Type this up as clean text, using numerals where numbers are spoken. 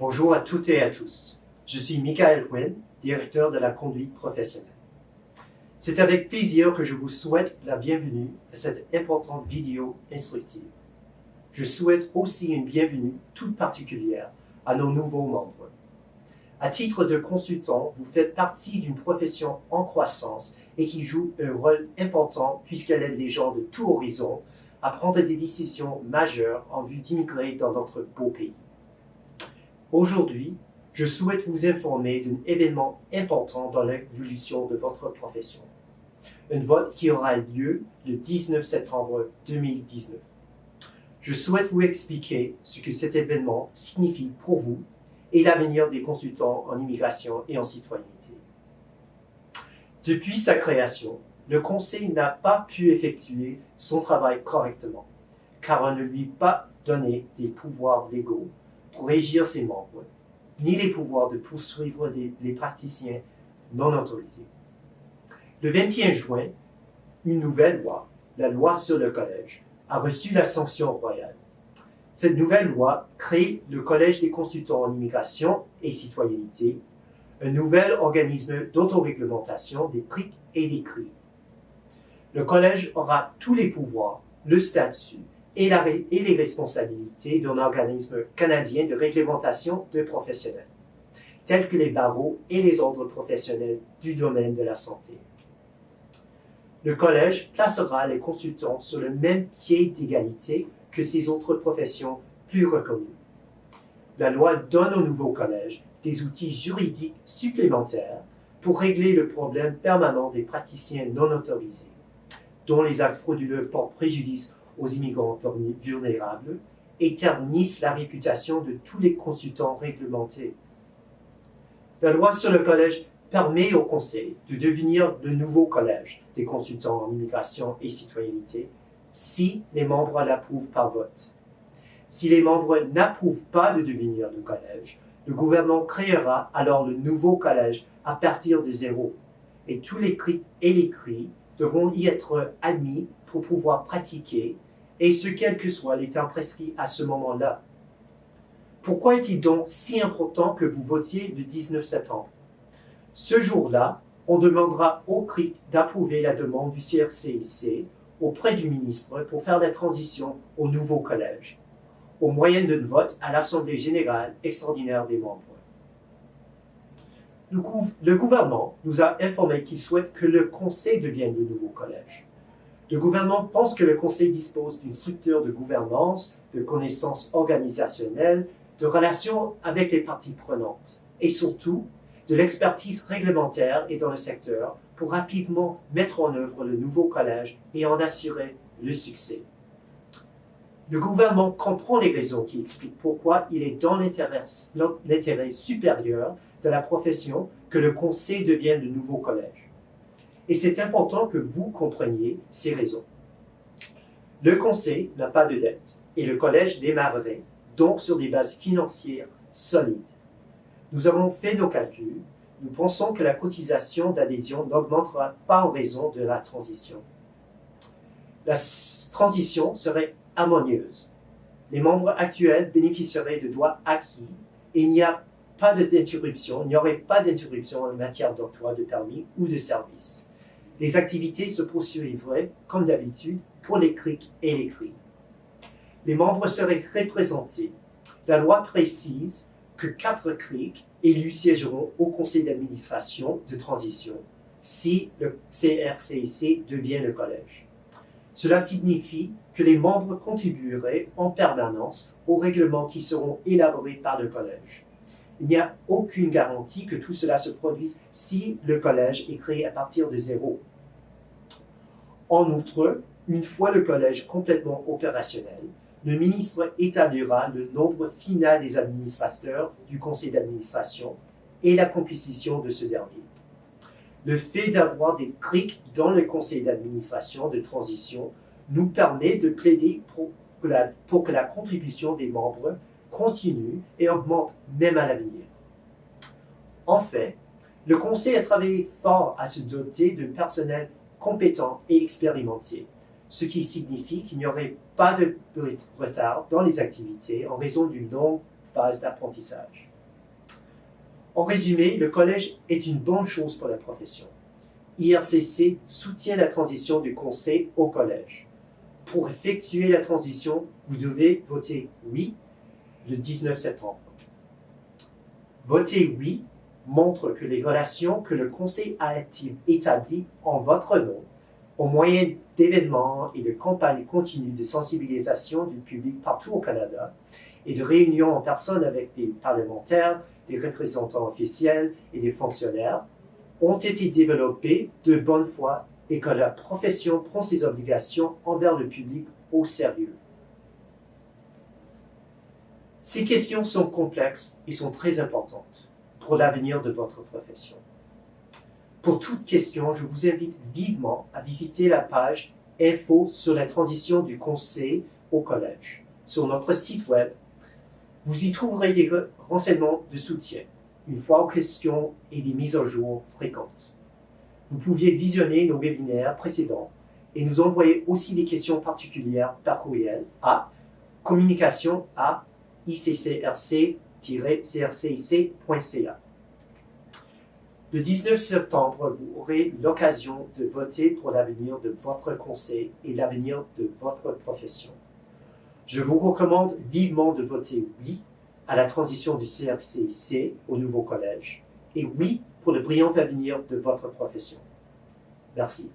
Bonjour à toutes et à tous. Je suis Michael Quinn, directeur de la conduite professionnelle. C'est avec plaisir que je vous souhaite la bienvenue à cette importante vidéo instructive. Je souhaite aussi une bienvenue toute particulière à nos nouveaux membres. À titre de consultant, vous faites partie d'une profession en croissance et qui joue un rôle important puisqu'elle aide les gens de tout horizon à prendre des décisions majeures en vue d'immigrer dans notre beau pays. Aujourd'hui, je souhaite vous informer d'un événement important dans l'évolution de votre profession. Un vote qui aura lieu le 19 septembre 2019. Je souhaite vous expliquer ce que cet événement signifie pour vous et l'avenir des consultants en immigration et en citoyenneté. Depuis sa création, le Conseil n'a pas pu effectuer son travail correctement, car on ne lui a pas donné des pouvoirs légaux pour régir ses membres, ni les pouvoirs de poursuivre les praticiens non autorisés. Le 21 juin, une nouvelle loi, la loi sur le collège, a reçu la sanction royale. Cette nouvelle loi crée le Collège des consultants en immigration et citoyenneté, un nouvel organisme d'autoréglementation des CRIC et des CRI. Le collège aura tous les pouvoirs, le statut et les responsabilités d'un organisme canadien de réglementation de professionnels, tels que les barreaux et les ordres professionnels du domaine de la santé. Le collège placera les consultants sur le même pied d'égalité que ces autres professions plus reconnues. La loi donne au nouveau collège des outils juridiques supplémentaires pour régler le problème permanent des praticiens non autorisés, dont les actes frauduleux portent préjudice aux immigrants vulnérables et ternissent la réputation de tous les consultants réglementés. La loi sur le collège permet au Conseil de devenir le nouveau collège des consultants en immigration et citoyenneté si les membres l'approuvent par vote. Si les membres n'approuvent pas de devenir le collège, le gouvernement créera alors le nouveau collège à partir de zéro et tous les CRI et les CRI devront y être admis pour pouvoir pratiquer et ce quel que soit les temps prescrits à ce moment-là. Pourquoi est-il donc si important que vous votiez le 19 septembre? Ce jour-là, on demandera au CRIC d'approuver la demande du CRCIC auprès du ministre pour faire la transition au nouveau collège, au moyen d'un vote à l'Assemblée générale extraordinaire des membres. Le gouvernement nous a informé qu'il souhaite que le Conseil devienne le nouveau collège. Le gouvernement pense que le Conseil dispose d'une structure de gouvernance, de connaissances organisationnelles, de relations avec les parties prenantes et surtout de l'expertise réglementaire et dans le secteur pour rapidement mettre en œuvre le nouveau collège et en assurer le succès. Le gouvernement comprend les raisons qui expliquent pourquoi il est dans l'intérêt supérieur de la profession que le Conseil devienne le nouveau collège. Et c'est important que vous compreniez ces raisons. Le Conseil n'a pas de dette et le collège démarrerait donc sur des bases financières solides. Nous avons fait nos calculs. Nous pensons que la cotisation d'adhésion n'augmentera pas en raison de la transition. La transition serait harmonieuse. Les membres actuels bénéficieraient de droits acquis et il n'y aurait pas d'interruption en matière d'octroi de permis ou de services. Les activités se poursuivraient comme d'habitude pour les CRIC et les CRI. Les membres seraient représentés. La loi précise que 4 CRIC élus siégeront au conseil d'administration de transition si le CRCIC devient le collège. Cela signifie que les membres contribueraient en permanence aux règlements qui seront élaborés par le collège. Il n'y a aucune garantie que tout cela se produise si le collège est créé à partir de zéro. En outre, une fois le collège complètement opérationnel, le ministre établira le nombre final des administrateurs du conseil d'administration et la composition de ce dernier. Le fait d'avoir des CRIC dans le conseil d'administration de transition nous permet de plaider pour que la contribution des membres continue et augmente même à l'avenir. Enfin, le conseil a travaillé fort à se doter d'un personnel compétent et expérimenté, ce qui signifie qu'il n'y aurait pas de retard dans les activités en raison d'une longue phase d'apprentissage. En résumé, le collège est une bonne chose pour la profession. IRCC soutient la transition du conseil au collège. Pour effectuer la transition, vous devez voter oui le 19 septembre. Voter oui montre que les relations que le conseil a établies en votre nom, au moyen d'événements et de campagnes continues de sensibilisation du public partout au Canada et de réunions en personne avec des parlementaires, des représentants officiels et des fonctionnaires, ont été développées de bonne foi et que la profession prend ses obligations envers le public au sérieux. Ces questions sont complexes et sont très importantes pour l'avenir de votre profession. Pour toute question, je vous invite vivement à visiter la page Info sur la transition du conseil au collège sur notre site web. Vous y trouverez des renseignements de soutien, une fois aux questions et des mises à jour fréquentes. Vous pouviez visionner nos webinaires précédents et nous envoyer aussi des questions particulières par courriel à communication@iccrc-crcic.ca. Le 19 septembre, vous aurez l'occasion de voter pour l'avenir de votre conseil et l'avenir de votre profession. Je vous recommande vivement de voter oui à la transition du CRCIC au nouveau collège et oui pour le brillant avenir de votre profession. Merci.